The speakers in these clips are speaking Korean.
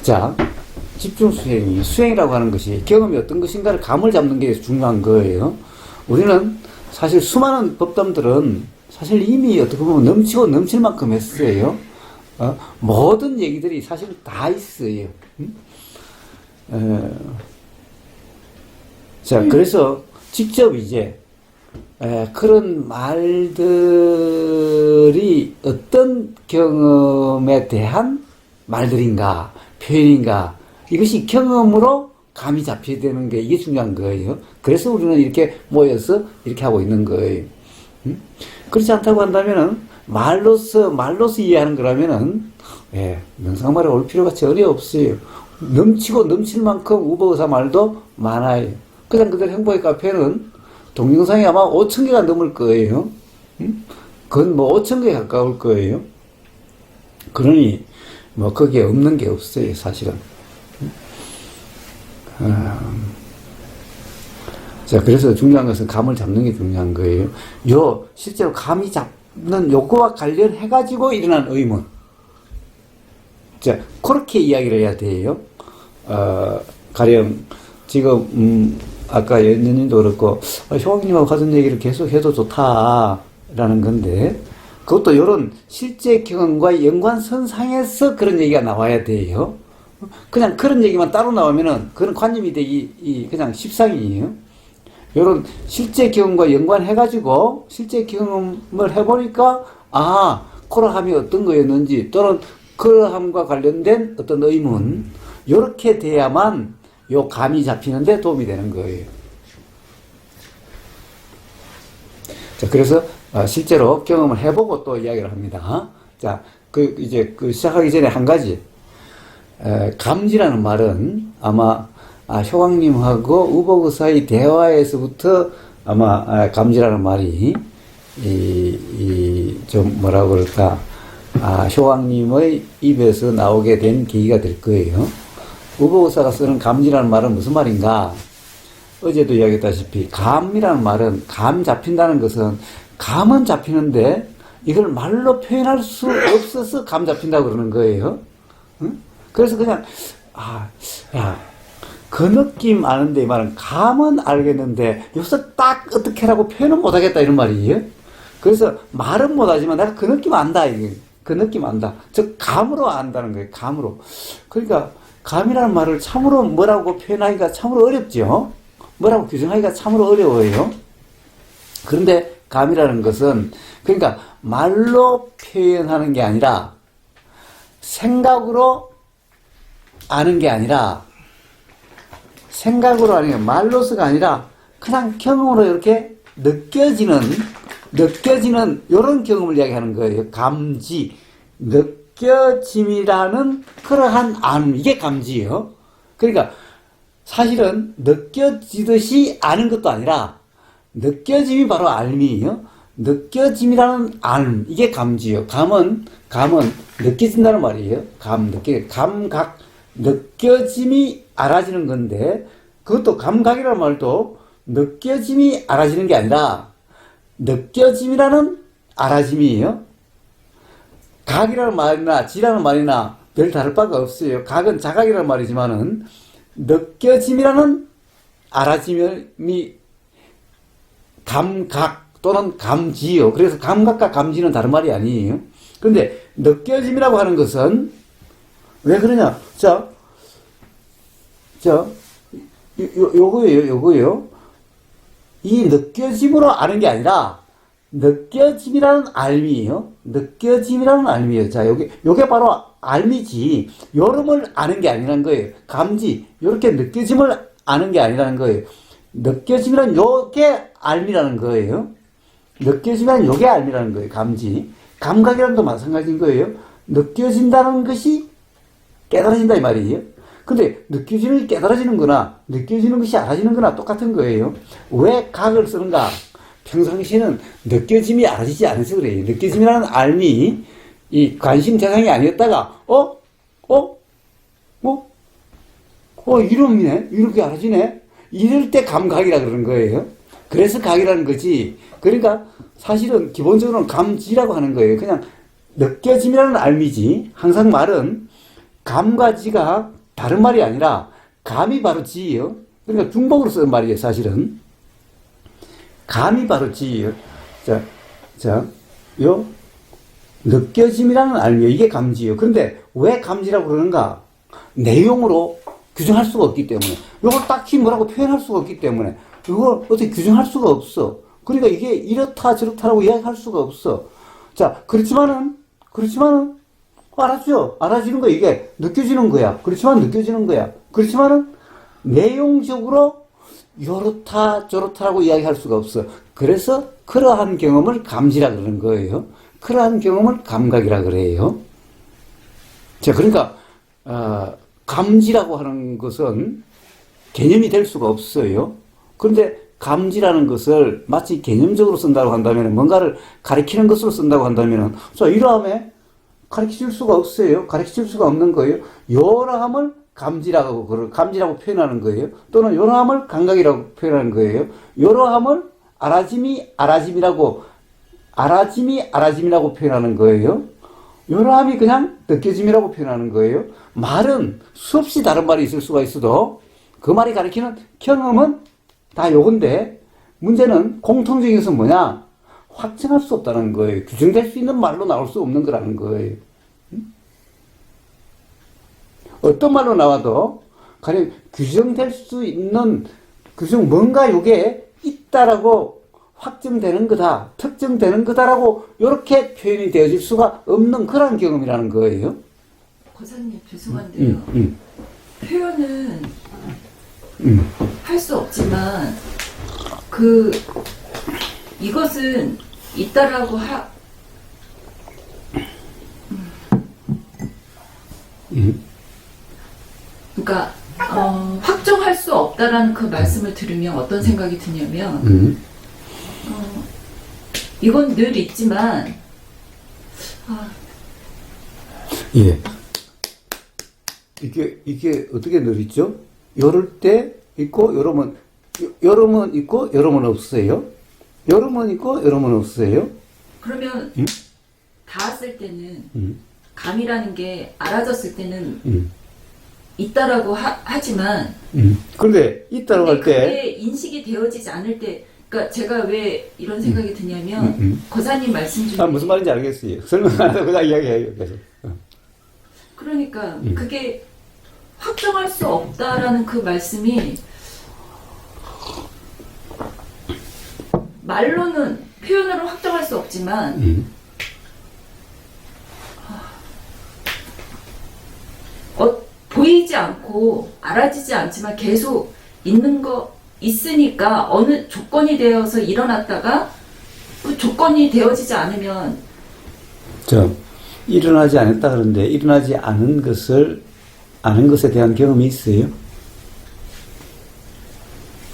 자, 집중 수행이라고 하는 것이 경험이 어떤 것인가를 감을 잡는 게 중요한 거예요. 우리는 사실 수많은 법담들은 사실 이미 어떻게 보면 넘치고 넘칠 만큼 했어요. 모든 얘기들이 사실 다 있어요. 자, 그래서 직접 이제 그런 말들이 어떤 경험에 대한 말들인가, 표현인가, 이것이 경험으로 감이 잡혀야 되는 게 이게 중요한 거예요. 그래서 우리는 이렇게 모여서 이렇게 하고 있는 거예요. 그렇지 않다고 한다면은 말로서 이해하는 거라면은 명상말에 올 필요가 전혀 없어요. 넘치고 넘칠 만큼 우보의사 말도 많아요. 그냥 그들 행보의 카페는 동영상이 아마 5,000개가 넘을 거예요. 그건 뭐 5,000개에 가까울 거예요. 그러니 뭐 거기에 없는 게 없어요, 사실은. 자, 그래서 중요한 것은 감을 잡는 게 중요한 거예요. 실제로 감이 잡는 요거와 관련해가지고 일어난 의문. 자, 그렇게 이야기를 해야 돼요. 가령, 지금, 아까 연연님도 그렇고, 효왕님하고 같은 얘기를 계속 해도 좋다라는 건데, 그것도 요런 실제 경험과 연관선상에서 그런 얘기가 나와야 돼요. 그냥 그런 얘기만 따로 나오면은, 그런 관념이 되기, 그냥 십상이에요. 요런 실제 경험과 연관해가지고, 실제 경험을 해보니까, 그러함이 어떤 거였는지, 또는 그러함과 관련된 어떤 의문, 요렇게 돼야만 요 감이 잡히는데 도움이 되는 거예요. 자, 그래서 실제로 경험을 해보고 또 이야기를 합니다. 자, 시작하기 전에 한 가지, 감지라는 말은 아마 효광님하고 우복의사의 대화에서부터 아마 감지라는 말이 좀 뭐라고 그럴까, 효왕님의 입에서 나오게 된 계기가 될 거예요. 우보의사가 쓰는 감지라는 말은 무슨 말인가? 어제도 이야기했다시피 감이라는 말은, 감 잡힌다는 것은 감은 잡히는데 이걸 말로 표현할 수 없어서 감 잡힌다고 그러는 거예요. 응? 그래서 그냥 그 느낌 아는데, 이 말은 감은 알겠는데 여기서 딱 어떻게라고 표현은 못하겠다, 이런 말이에요. 그래서 말은 못하지만 내가 그 느낌 안다, 이게. 그 느낌 안다. 즉 감으로 안다는 거예요. 감으로. 그러니까 감이라는 말을 참으로 뭐라고 표현하기가 참으로 어렵죠. 뭐라고 규정하기가 참으로 어려워요. 그런데 감이라는 것은, 그러니까 말로 표현하는 게 아니라, 생각으로 아는 게 아니라, 생각으로 아는 게 말로서가 아니라 그냥 경험으로 이렇게 느껴지는 이런 경험을 이야기하는 거예요. 감지, 느껴짐이라는 그러한 안, 이게 감지예요. 그러니까 사실은 느껴지듯이 아는 것도 아니라 느껴짐이 바로 알미예요. 느껴짐이라는 안, 이게 감지예요. 감은 느껴진다는 말이에요. 감각, 느껴짐이 알아지는 건데, 그것도 감각이라는 말도 느껴짐이 알아지는 게 아니라 느껴짐이라는 알아짐이에요. 각이라는 말이나 지라는 말이나 별 다를 바가 없어요. 각은 자각이라는 말이지만은 느껴짐이라는 알아짐이 감각 또는 감지요. 그래서 감각과 감지는 다른 말이 아니에요. 그런데 느껴짐이라고 하는 것은 왜 그러냐? 요거예요. 이 느껴짐으로 아는 게 아니라 느껴짐이라는 알미예요. 느껴짐이라는 알미예요. 자, 요게 바로 알미지. 요름을 아는 게 아니라는 거예요. 감지. 요렇게 느껴짐을 아는 게 아니라는 거예요. 느껴짐이란 요게 알미라는 거예요. 느껴짐이란 요게 알미라는 거예요. 감지. 감각이란 도 마찬가지인 거예요. 느껴진다는 것이 깨달아진다, 이 말이에요. 근데 느껴지는 게 깨달아지는 거나 느껴지는 것이 알아지는 거나 똑같은 거예요. 왜 각을 쓰는가? 평상시에는 느껴짐이 알아지지 않아서 그래요. 느껴짐이라는 알미, 이 관심 대상이 아니었다가 이놈이네, 이렇게 알아지네, 이럴 때 감각이라 그러는 거예요. 그래서 각이라는 거지. 그러니까 사실은 기본적으로는 감지라고 하는 거예요. 그냥 느껴짐이라는 알미지. 항상 말은 감과 지가 다른 말이 아니라 감이 바로 지예요. 그러니까 중복으로 쓰는 말이에요, 사실은. 감이 바로 지예요. 요 느껴짐이라는 알미요. 이게 감지예요. 그런데 왜 감지라고 그러는가? 내용으로 규정할 수가 없기 때문에. 이걸 딱히 뭐라고 표현할 수가 없기 때문에. 이걸 어떻게 규정할 수가 없어. 그러니까 이게 이렇다 저렇다라고 이야기할 수가 없어. 자, 그렇지만은 알았죠? 알아지는 거 이게 느껴지는 거야. 그렇지만 느껴지는 거야. 그렇지만은 내용적으로 요렇다 저렇다라고 이야기할 수가 없어. 그래서 그러한 경험을 감지라 그러는 거예요. 그러한 경험을 감각이라 그래요. 자, 그러니까 감지라고 하는 것은 개념이 될 수가 없어요. 그런데 감지라는 것을 마치 개념적으로 쓴다고 한다면, 뭔가를 가리키는 것으로 쓴다고 한다면, 자, 이러함에 가리킬 수가 없어요. 가리킬 수가 없는 거예요. 요러함을 감지라고 표현하는 거예요. 또는 요러함을 감각이라고 표현하는 거예요. 요러함을 알아짐이라고 표현하는 거예요. 요러함이 그냥 느껴짐이라고 표현하는 거예요. 말은 수없이 다른 말이 있을 수가 있어도 그 말이 가리키는 경험은 다 요건데, 문제는 공통적인 것은 뭐냐? 확정할 수 없다는 거예요. 규정될 수 있는 말로 나올 수 없는 거라는 거예요. 어떤 말로 나와도 가령 규정될 수 있는 뭔가 요게 있다라고 확정되는 거다, 특정되는 거다라고 이렇게 표현이 되어질 수가 없는 그런 경험이라는 거예요. 고사님 죄송한데요. 표현은 할 수 없지만 이것은 있다라고 그러니까 확정할 수 없다라는 그 말씀을 들으면 어떤 생각이 드냐면 이건 늘 있지만 예. 이게 어떻게 늘 있죠? 요럴 때 있고 여름은 있고 여름은 없어요. 여름은 있고 여름은 없어요. 그러면 닿았을 때는 감이라는 게 알아졌을 때는 있다라고 하지만 그런데 있다라고 할 때 그게 인식이 되어지지 않을 때, 그러니까 제가 왜 이런 생각이 드냐면 거사님 말씀 중에 무슨 말인지 알겠어요. 설명 안 하고 그냥 이야기해요. 계속. 그러니까 그게 확정할 수 없다라는 그 말씀이 말로는 표현으로 확정할 수 없지만 보이지 않고 알아지지 않지만 계속 있는 거 있으니까 어느 조건이 되어서 일어났다가 그 조건이 되어지지 않으면 일어나지 않았다 그러는데 일어나지 않은 것에 대한 경험이 있어요?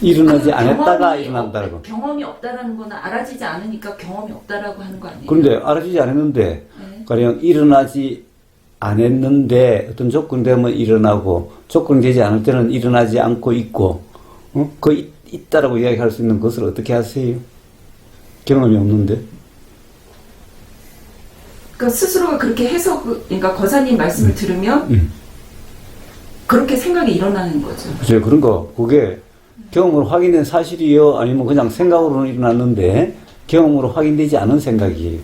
일어나지 않았다가 일어난다고. 경험이 없다라는 거는 알아지지 않으니까 경험이 없다라고 하는 거 아니에요? 그런데 알아지지 않았는데 네. 가령 일어나지 않았는데 어떤 조건 되면 일어나고 조건 되지 않을 때는 일어나지 않고 있고 그 있다라고 이야기할 수 있는 것을 어떻게 하세요? 경험이 없는데. 그러니까 스스로가 그렇게 그러니까 거사님 말씀을 들으면 그렇게 생각이 일어나는 거죠. 그렇죠. 그런 거 그게 경험으로 확인된 사실이요, 아니면 그냥 생각으로는 일어났는데 경험으로 확인되지 않은 생각이에요.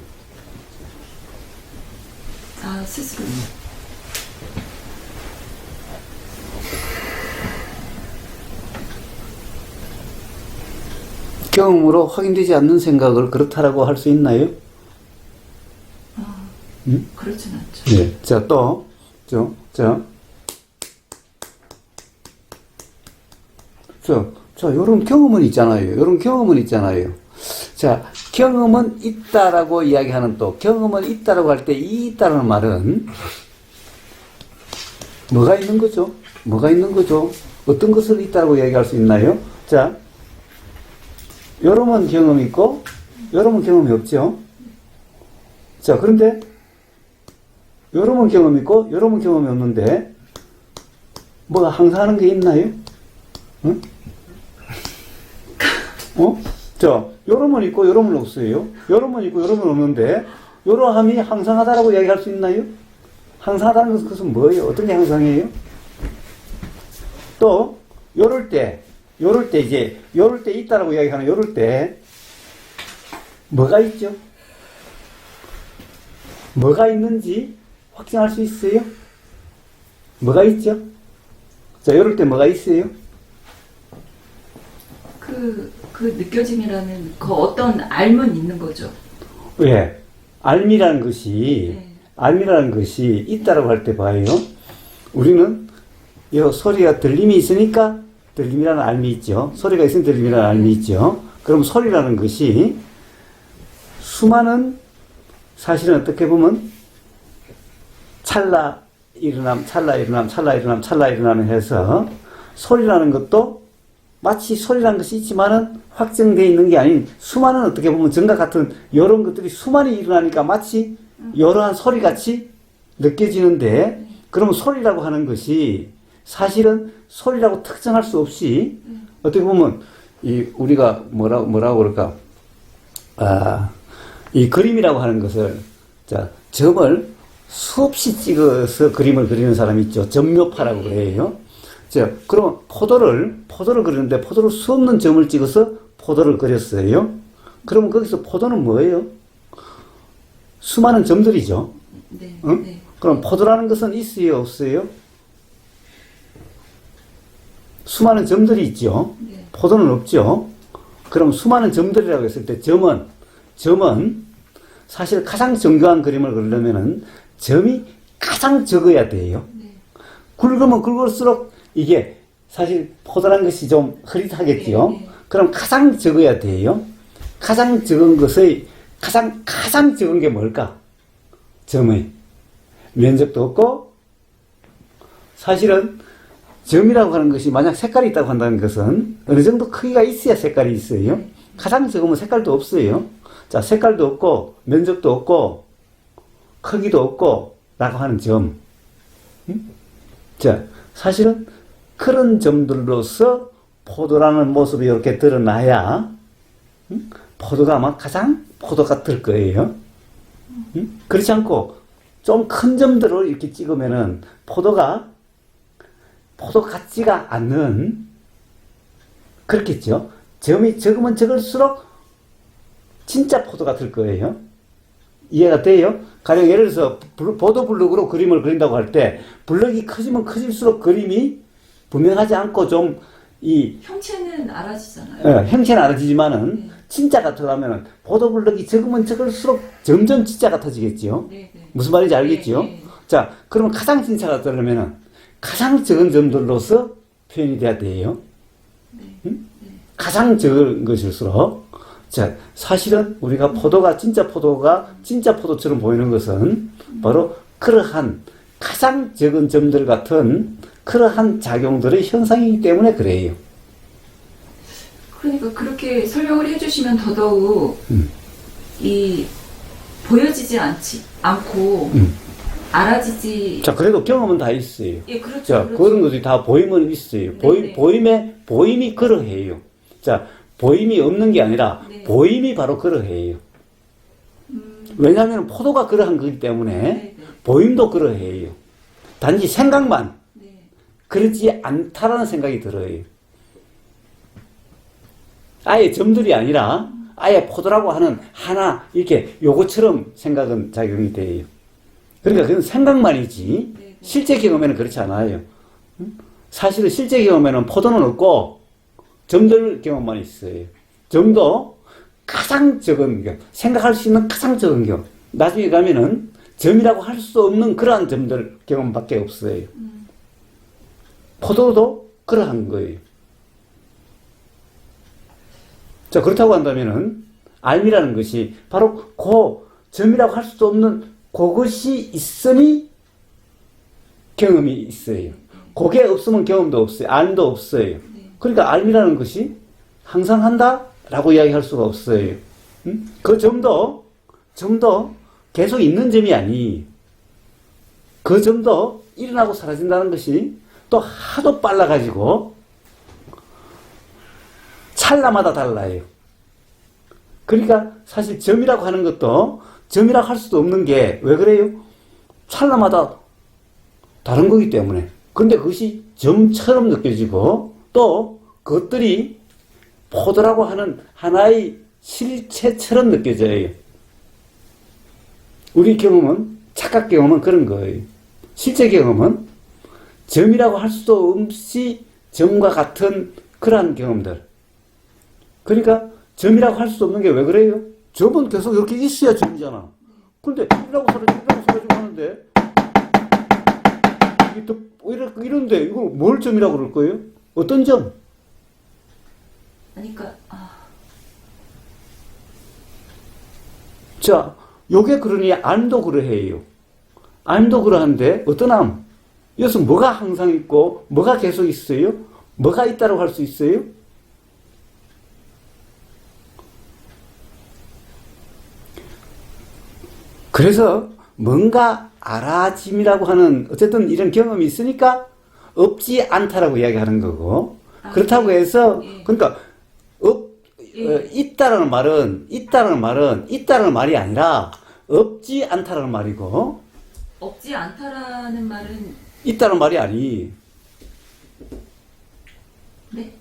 스스로. 경험으로 확인되지 않는 생각을 그렇다라고 할 수 있나요? 그렇진 않죠. 네. 자, 또, 요런 경험은 있잖아요. 요런 경험은 있잖아요. 자, 경험은 있다라고 이야기하는 또, 경험은 있다라고 할 때, 이 있다라는 말은, 뭐가 있는 거죠? 뭐가 있는 거죠? 어떤 것을 있다라고 이야기할 수 있나요? 자, 요러면 경험이 있고, 요러면 경험이 없죠? 자, 그런데, 요러면 경험이 있고, 요러면 경험이 없는데, 뭐가 항상 하는 게 있나요? 응? 자, 요러면 있고, 요러면 없어요. 요러면 있고, 요러면 없는데, 요러함이 항상하다라고 이야기할 수 있나요? 항상하다는 것은 뭐예요? 어떤 게 항상이에요? 또 요럴 때 있다라고 이야기하는 요럴 때 뭐가 있죠? 뭐가 있는지 확정할 수 있어요? 뭐가 있죠? 자, 요럴 때 뭐가 있어요? 그 느껴짐이라는 그 어떤 알면 있는 거죠. 왜? 알미라는 것이 네. 알미라는 것이 있다라고 할 때 봐요. 우리는 요 소리가 들림이 있으니까 들림이라는 알미 있죠. 소리가 있으면 들림이라는 알미 있죠. 그럼 소리라는 것이 수많은 사실은 어떻게 보면 찰나 일어남 해서 소리라는 것도 마치 소리라는 것이 있지만은 확정되어 있는 게 아닌 수많은 어떻게 보면 전과 같은 이런 것들이 수많이 일어나니까 마치 이러한 소리같이 느껴지는데 그러면 소리라고 하는 것이 사실은 소리라고 특정할 수 없이 어떻게 보면 우리가 뭐라고 그럴까 이 그림이라고 하는 것을 자 점을 수없이 찍어서 그림을 그리는 사람이 있죠. 점묘파라고 그래요. 자, 그럼 포도를 그리는데 포도를 수없는 점을 찍어서 포도를 그렸어요. 그러면 거기서 포도는 뭐예요? 수많은 점들이죠. 네. 응? 네. 그럼 포도라는 것은 있어요, 없어요? 수많은 점들이 있죠. 네. 포도는 없죠. 그럼 수많은 점들이라고 했을 때 점은 사실 가장 정교한 그림을 그리려면은 점이 가장 적어야 돼요. 네. 굵으면 굵을수록 이게 사실 포도라는 것이 좀 흐릿하겠죠. 네, 네. 그럼 가장 적어야 돼요. 가장 적은 것의 가장 적은 게 뭘까? 점의 면적도 없고 사실은 점이라고 하는 것이 만약 색깔이 있다고 한다는 것은 어느 정도 크기가 있어야 색깔이 있어요. 가장 적으면 색깔도 없어요. 자, 색깔도 없고 면적도 없고 크기도 없고 라고 하는 점. 자, 사실은 그런 점들로서 포도라는 모습이 이렇게 드러나야 포도가 아마 가장 포도 같을 거예요. 그렇지 않고 좀 큰 점들을 이렇게 찍으면은 포도 같지가 않는 그렇겠죠. 점이 적으면 적을수록 진짜 포도 같을 거예요. 이해가 돼요? 가령 예를 들어서 보도블럭으로 그림을 그린다고 할 때 블럭이 커지면 커질수록 그림이 분명하지 않고 좀 형체는 알아지잖아요. 형체는 알아지지만은 진짜 같으려면은 보도블럭이 적으면 적을수록 점점 진짜 같아지겠죠. 네, 네. 무슨 말인지 알겠죠? 네, 네. 자, 그러면 가장 진짜 같으려면은 가장 적은 점들로서 표현이 돼야 돼요. 가장 적은 것일수록 자, 사실은 우리가 포도가 진짜 포도처럼 보이는 것은 바로 그러한 가장 적은 점들 같은 그러한 작용들의 현상이기 때문에 그래요. 그러니까 그렇게 설명을 해주시면 더더욱 보여지지 않고 알아지지. 자, 그래도 경험은 다 있어요. 예, 그렇죠. 자, 그렇죠. 그런 것이 다 보임은 있어요. 네, 네. 보임이 그러해요. 자, 보임이 없는 게 아니라 네. 보임이 바로 그러해요. 왜냐하면 포도가 그러한 거기 때문에 네. 보임도 그러해요. 단지 생각만 네. 그렇지 않다라는 생각이 들어요. 아예 점들이 아니라 아예 포도라고 하는 하나 이렇게 요거처럼 생각은 작용이 돼요. 그러니까 그건 생각만이지 네. 실제 경험에는 그렇지 않아요. 사실은 실제 경험에는 포도는 없고 점들 경험만 있어요. 점도 가장 적은 경우, 생각할 수 있는 가장 적은 경우. 나중에 가면은 점이라고 할 수 없는 그러한 점들 경험밖에 없어요. 포도도 그러한 거예요. 자, 그렇다고 한다면은 알미라는 것이 바로 그 점이라고 할 수도 없는 그것이 있으니 경험이 있어요. 그게 없으면 경험도 없어요. 알도 없어요. 그러니까 알미라는 것이 항상 한다라고 이야기할 수가 없어요. 그 점도 계속 있는 점이 아니. 그 점도 일어나고 사라진다는 것이 또 하도 빨라가지고 찰나마다 달라요. 그러니까 사실 점이라고 하는 것도 점이라고 할 수도 없는 게 왜 그래요? 찰나마다 다른 거기 때문에. 근데 그것이 점처럼 느껴지고 또 그것들이 포도라고 하는 하나의 실체처럼 느껴져요. 우리 경험은, 착각 경험은 그런 거예요. 실제 경험은 점이라고 할 수도 없이 점과 같은 그러한 경험들. 그러니까 점이라고 할 수 없는 게 왜 그래요? 점은 계속 이렇게 있어야 점이잖아. 근데 이라고 사라지고 하는데 이런데 이걸 뭘 점이라고 그럴 거예요? 어떤 점? 그러니까 자, 요게 그러니 암도 그러해요. 암도 그러한데 어떤 암? 여기서 뭐가 항상 있고 뭐가 계속 있어요? 뭐가 있다고 할 수 있어요? 그래서 뭔가 알아짐이라고 하는 어쨌든 이런 경험이 있으니까 없지 않다라고 이야기하는 거고 그렇다고 해서 예. 그러니까 있다라는 말이 아니라 없지 않다라는 말이고 없지 않다라는 말은 있다는 말이 아니. 네?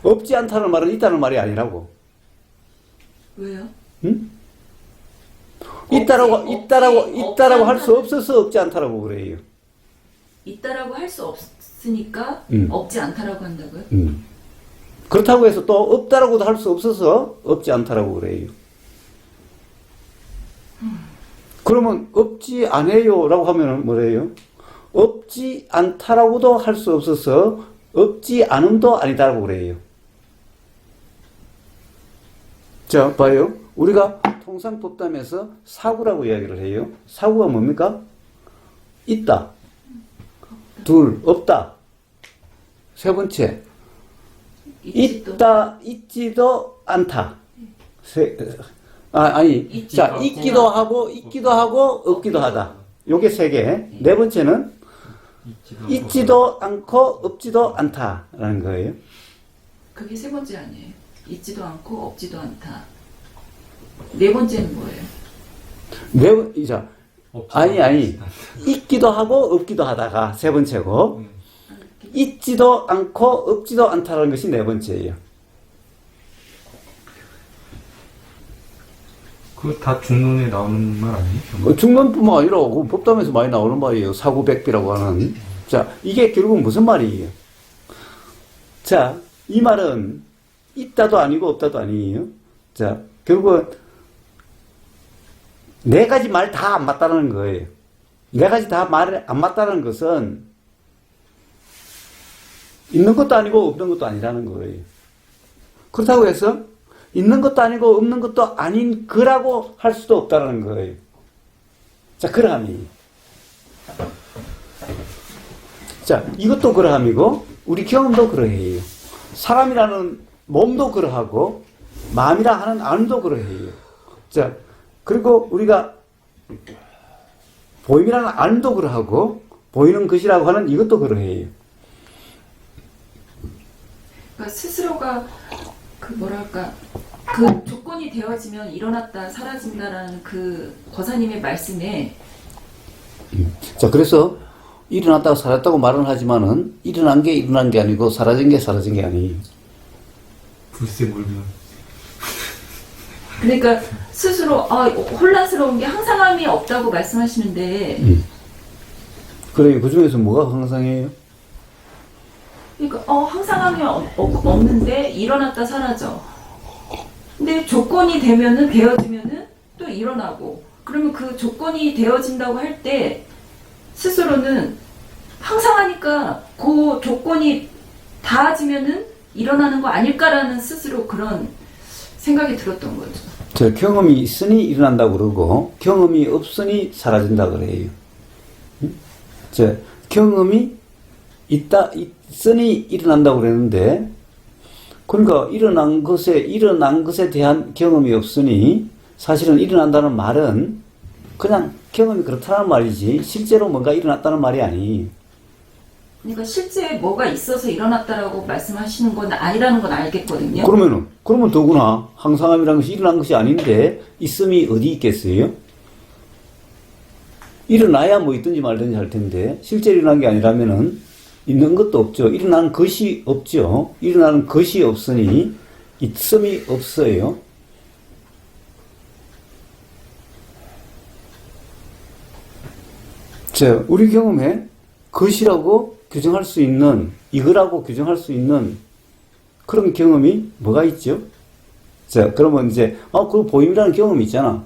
없지 않다는 말은 있다는 말이 아니라고. 왜요? 응? 없지 있다라고 할 수 않다는- 없어서 없지 않다라고 그래요. 있다라고 할 수 없으니까 없지 않다라고 한다고요? 그렇다고 해서 또 없다라고도 할 수 없어서 없지 않다라고 그래요. 그러면 없지 않아요라고 하면은 뭐래요? 없지 않다라고도 할 수 없어서 없지 않음도 아니다라고 그래요. 자, 봐요. 우리가 통상 법담에서 사구라고 이야기를 해요. 사구가 뭡니까? 있다. 둘, 없다. 세 번째, 있지도 않다. 자, 있기도 하고, 없기도 하다. 요게 세 개. 네 번째는 있지도 않고, 없지도 않다라는 거예요. 그게 세 번째 아니에요. 있지도 않고 없지도 않다. 네 번째는 뭐예요? 자, 있기도 하고, 없기도 하다가 세 번째고, 있지도 않고, 없지도 않다라는 것이 네 번째예요. 그거 다 중론에 나오는 말 아니에요? 중론뿐만 아니라 법담에서 많이 나오는 말이에요. 사구백비라고 하는. 자, 이게 결국 무슨 말이에요? 자, 이 말은 있다도 아니고 없다도 아니에요. 자, 결국은 네 가지 말 다 안 맞다는 거예요. 네 가지 다 말 안 맞다는 것은 있는 것도 아니고 없는 것도 아니라는 거예요. 그렇다고 해서 있는 것도 아니고 없는 것도 아닌 거라고 할 수도 없다는 거예요. 자, 그러함이. 자, 이것도 그러함이고 우리 경험도 그러해요. 사람이라는 몸도 그러하고 마음이라 하는 안도 그러해요. 자, 그리고 우리가 보임이라는 안도 그러하고 보이는 것이라고 하는 이것도 그러해요. 그러니까 스스로가 그 조건이 되어지면 일어났다 사라진다라는 그 거사님의 말씀에 자, 그래서 일어났다고 사라졌다고 말은 하지만은 일어난 게 일어난 게 아니고 사라진 게 사라진 게 아니에요. 불새 물면. 그러니까 스스로 혼란스러운 게 항상함이 없다고 말씀하시는데 그래, 그 중에서 뭐가 항상해요? 그러니까 항상함이 없는데 일어났다 사라져. 근데 조건이 되어지면은 또 일어나고 그러면 그 조건이 되어진다고 할 때 스스로는 항상하니까 그 조건이 닿아지면은 일어나는 거 아닐까라는 스스로 그런 생각이 들었던 거죠. 저 경험이 있으니 일어난다고 그러고 경험이 없으니 사라진다 그래요. 저 경험이 있으니 일어난다고 그랬는데 그러니까 일어난 것에 대한 경험이 없으니 사실은 일어난다는 말은 그냥 경험이 그렇다는 말이지 실제로 뭔가 일어났다는 말이 아니. 그러니까 실제 뭐가 있어서 일어났다라고 말씀하시는 건 아니라는 건 알겠거든요. 그러면 더구나 항상함이라는 것이 일어난 것이 아닌데 있음이 어디 있겠어요? 일어나야 뭐 있든지 말든지 할 텐데 실제로 일어난 게 아니라면은 있는 것도 없죠. 일어나는 것이 없죠. 일어나는 것이 없으니 있음이 없어요. 자, 우리 경험에 것이라고 규정할 수 있는, 이거라고 규정할 수 있는 그런 경험이 뭐가 있죠? 자, 그러면 이제, 그 보임이라는 경험이 있잖아.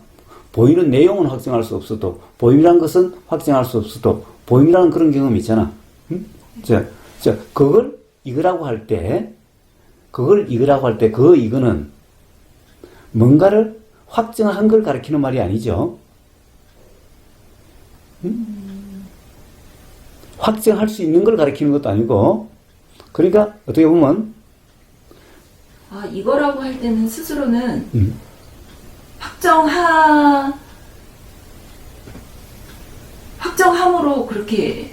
보이는 내용은 확정할 수 없어도, 보임이라는 것은 확정할 수 없어도, 보임이라는 그런 경험이 있잖아. 응? 자, 그걸 이거라고 할 때, 그 이거는 뭔가를 확정한 걸 가리키는 말이 아니죠. 응? 확정할 수 있는 걸 가리키는 것도 아니고, 그러니까 어떻게 보면 이거라고 할 때는 스스로는 확정함으로 그렇게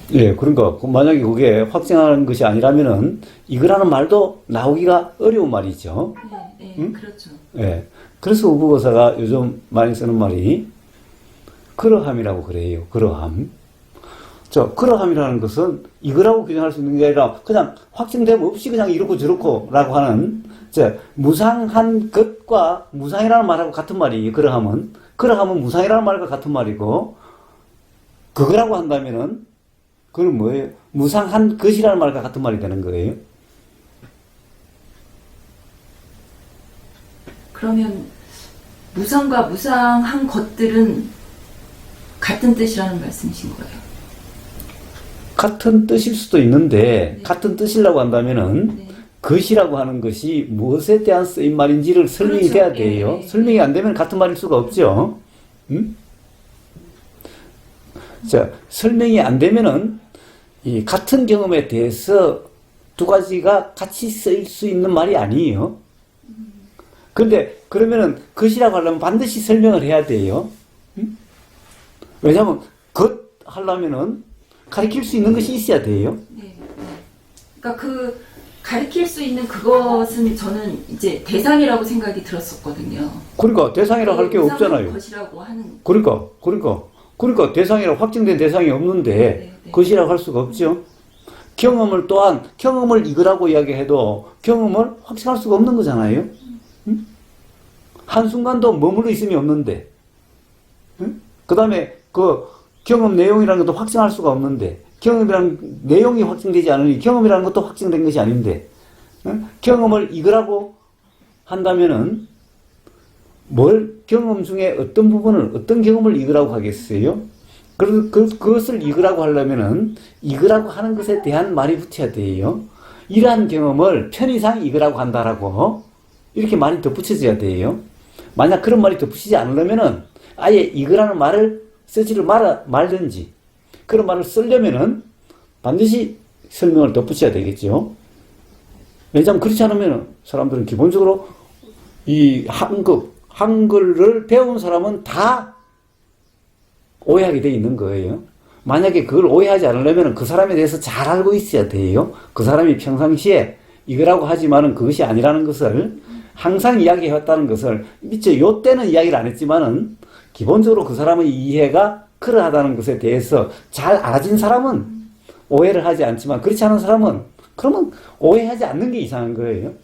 그러니까 만약에 그게 확정하는 것이 아니라면은 이거라는 말도 나오기가 어려운 말이죠. 응? 그렇죠. 그래서 우부거사가 요즘 많이 쓰는 말이 그러함이라고 그래요. 그러함. 그러함이라는 것은 이거라고 규정할 수 있는 게 아니라 그냥 확정됨 없이 그냥 이렇고 저렇고 라고 하는 무상한 것과 무상이라는 말하고 같은 말이에요. 그러함은 무상이라는 말과 같은 말이고 그거라고 한다면은 그건 뭐예요? 무상한 것이라는 말과 같은 말이 되는 거예요. 그러면 무상과 무상한 것들은 같은 뜻이라는 말씀이신 거예요? 같은 뜻일 수도 있는데 같은 뜻이라고 한다면은 것이라고 하는 것이 무엇에 대한 쓰임 말인지를 설명이 돼야 돼요. 설명이 안 되면 같은 말일 수가 없죠. 자, 설명이 안 되면은 이 같은 경험에 대해서 두 가지가 같이 쓰일 수 있는 말이 아니에요. 근데 그러면은 것이라고 하려면 반드시 설명을 해야 돼요. 왜냐하면 것 하려면은 가리킬 수 있는 것이 있어야 돼요. 그러니까 그 가리킬 수 있는 그것은 저는 이제 대상이라고 생각이 들었었거든요. 그러니까 대상이라고 할 게 없잖아요. 것이라고 하는. 그러니까 대상이라고 확정된 대상이 없는데 것이라고 할 수가 없죠. 경험을 이거라고 이야기해도 경험을 확정할 수가 없는 거잖아요. 한순간도 머물러 있음이 없는데, 그 다음에 그 경험 내용이라는 것도 확정할 수가 없는데, 경험이라는 내용이 확정되지 않으니 경험이라는 것도 확정된 것이 아닌데, 경험을 이거라고 한다면은 경험 중에 어떤 부분을, 어떤 경험을 이거라고 하겠어요? 그것을 이거라고 하려면은 이거라고 하는 것에 대한 말이 붙여야 돼요. 이러한 경험을 편의상 이거라고 한다라고 이렇게 말이 덧붙여져야 돼요. 만약 그런 말이 덧붙이지 않으려면은 아예 이거라는 말을 쓰지를 말든지 그런 말을 쓰려면은 반드시 설명을 덧붙여야 되겠죠. 왜냐하면 그렇지 않으면 사람들은 기본적으로 이 한글을 배운 사람은 다 오해하게 돼 있는 거예요. 만약에 그걸 오해하지 않으려면 그 사람에 대해서 잘 알고 있어야 돼요. 그 사람이 평상시에 이거라고 하지만은 그것이 아니라는 것을 항상 이야기해왔다는 것을 요 때는 이야기를 안 했지만은 기본적으로 그 사람의 이해가 그러하다는 것에 대해서 잘 알아진 사람은 오해를 하지 않지만 그렇지 않은 사람은 그러면 오해하지 않는 게 이상한 거예요.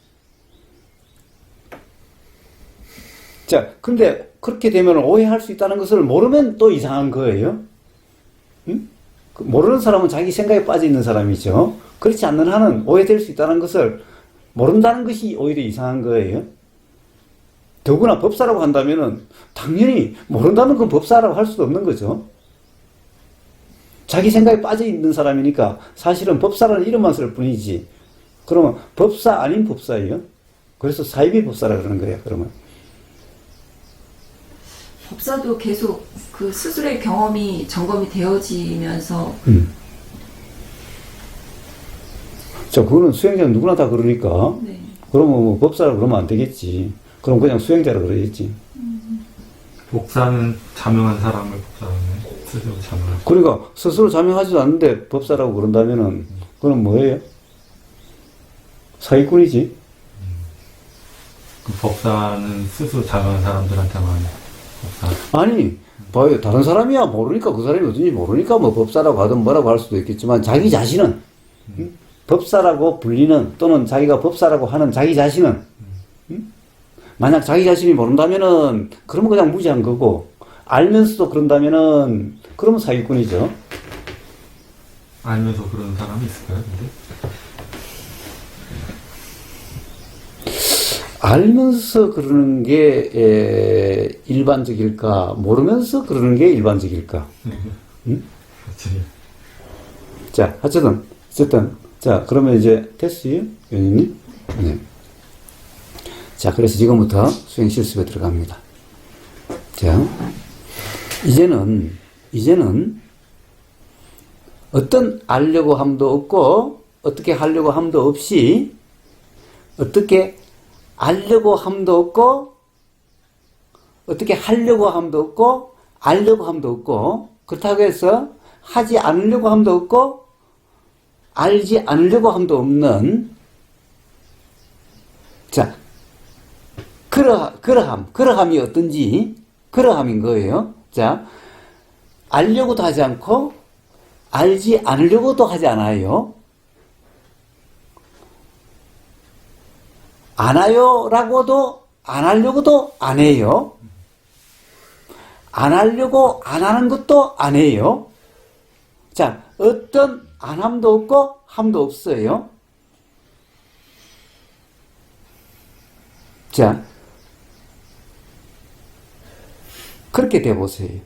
자, 근데 그렇게 되면 오해할 수 있다는 것을 모르면 또 이상한 거예요. 모르는 사람은 자기 생각에 빠져 있는 사람이죠. 그렇지 않는 한은 오해될 수 있다는 것을 모른다는 것이 오히려 이상한 거예요. 더구나 법사라고 한다면은 당연히 모른다면 그건 법사라고 할 수도 없는 거죠. 자기 생각에 빠져 있는 사람이니까 사실은 법사라는 이름만 쓸 뿐이지. 그러면 법사 아닌 법사예요. 그래서 사이비 법사라 그러는 거예요. 그러면 법사도 계속 그 스스로의 경험이 점검이 되어지면서 자, 그거는 수행자는 누구나 다 그러니까 그러면 뭐 법사라 그러면 안 되겠지. 그럼 그냥 수행자라 그러겠지. 복사는 자명한 사람을 복사하는 스스로 자명한. 그러니까 스스로 자명하지도 않는데 법사라고 그런다면은 그건 뭐예요? 사기꾼이지. 그 법사는 스스로 자명한 사람들한테만 법사. 아니 봐요. 다른 사람이야 모르니까, 그 사람이 어딘지 모르니까 뭐 법사라고 하든 뭐라고 할 수도 있겠지만, 자기 자신은 법사라고 불리는, 또는 자기가 법사라고 하는 자기 자신은 만약 자기 자신이 모른다면은 그러면 그냥 무지한 거고, 알면서도 그런다면은 그러면 사기꾼이죠. 알면서 그러는 사람이 있을까요, 근데? 알면서 그러는 게 일반적일까, 모르면서 그러는 게 일반적일까? 응? 그렇지. 자, 어쨌든, 자, 그러면 이제 됐어요? 연희님? 네. 자, 그래서 지금부터 수행 실습에 들어갑니다. 자, 이제는 어떤 알려고 함도 없고, 어떻게 하려고 함도 없이, 어떻게 알려고 함도 없고, 어떻게 하려고 함도 없고, 알려고 함도 없고, 그렇다고 해서 하지 않으려고 함도 없고, 알지 않으려고 함도 없는, 자, 그러함이 어떤지, 그러함인 거예요. 자, 알려고도 하지 않고, 알지 않으려고도 하지 않아요. 안 해요라고도 안 하려고도 안 해요. 안 하려고 안 하는 것도 안 해요. 자, 어떤 안 함도 없고 함도 없어요. 자, 그렇게 돼보세요.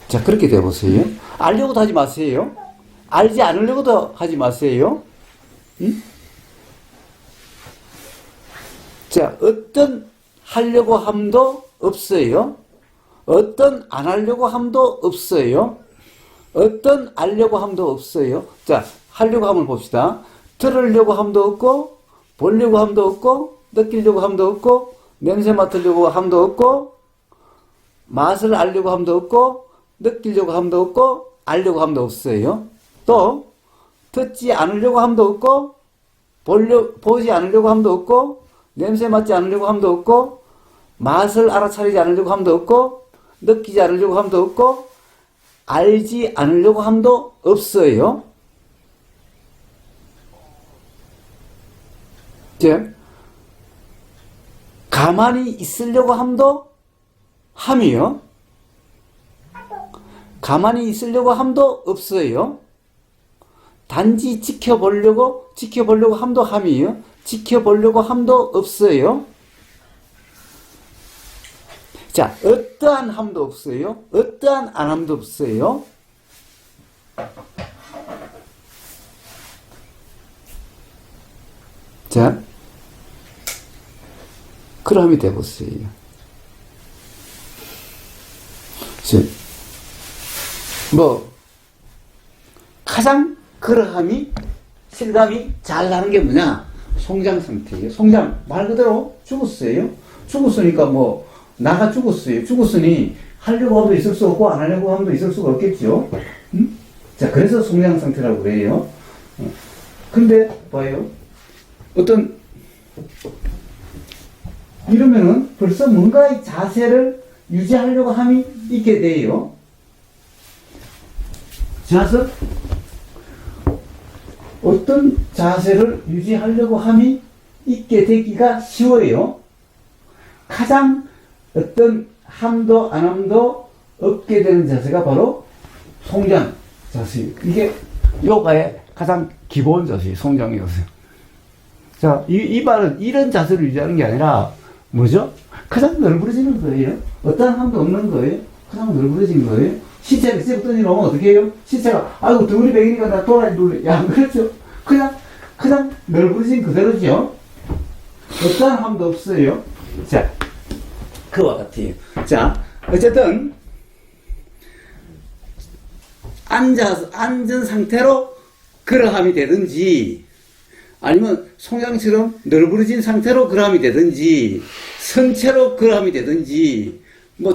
자, 그렇게 돼보세요. 알려고도 하지 마세요. 알지 않으려고도 하지 마세요. 응? 자, 어떤 하려고 함도 없어요. 어떤 안 하려고 함도 없어요. 어떤 알려고 함도 없어요. 자, 하려고 함을 봅시다. 들으려고 함도 없고, 보려고 함도 없고, 느끼려고 함도 없고, 냄새 맡으려고 함도 없고, 맛을 알려고 함도 없고, 느끼려고 함도 없고, 알려고 함도 없어요. 또 듣지 않으려고 함도 없고, 보지 않으려고 함도 없고, 냄새 맡지 않으려고 함도 없고, 맛을 알아차리지 않으려고 함도 없고, 느끼지 않으려고 함도 없고, 알지 않으려고 함도 없어요. 즉, 가만히 있으려고 함도 함이요. 가만히 있으려고 함도 없어요. 단지 지켜보려고 함도 함이요. 지켜보려고 함도 없어요. 자, 어떠한 함도 없어요. 어떠한 안 함도 없어요. 자, 그러함이 되보세요. 가장 그러함이, 실감이 잘 나는 게 뭐냐? 송장 상태예요. 송장, 말 그대로 죽었어요. 죽었으니까 나가 죽었어요. 죽었으니 하려고 함도 있을 수 없고 안 하려고 함도 있을 수가 없겠죠. 응? 자, 그래서 송장 상태라고 그래요. 근데 봐요. 이러면은 벌써 뭔가의 자세를 유지하려고 함이 있게 돼요. 자세? 어떤 자세를 유지하려고 함이 있게 되기가 쉬워요. 가장 어떤 함도 안 함도 없게 되는 자세가 바로 송장 자세예요. 이게 요가의 가장 기본 자세예요. 송장이었어요. 자, 이 발은 이런 자세를 유지하는 게 아니라 뭐죠? 가장 널브러지는 거예요. 어떠한 함도 없는 거예요. 가장 널브러진 거예요. 시체가 이제부터 이러면 어떻게 해요? 시체가 아이고 덩어리 백이니까 나 돌아야 야, 그렇죠? 그냥 널브러진 그대로죠. 어떠한 함도 없어요. 자, 그와 같아요. 자, 어쨌든 앉은 상태로 그러함이 되든지, 아니면 송장처럼 널브러진 상태로 그러함이 되든지, 선 채로 그러함이 되든지,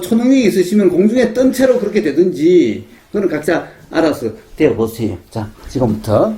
초능력이 있으시면 공중에 뜬 채로 그렇게 되든지, 그건 각자 알아서 되어보세요. 자, 지금부터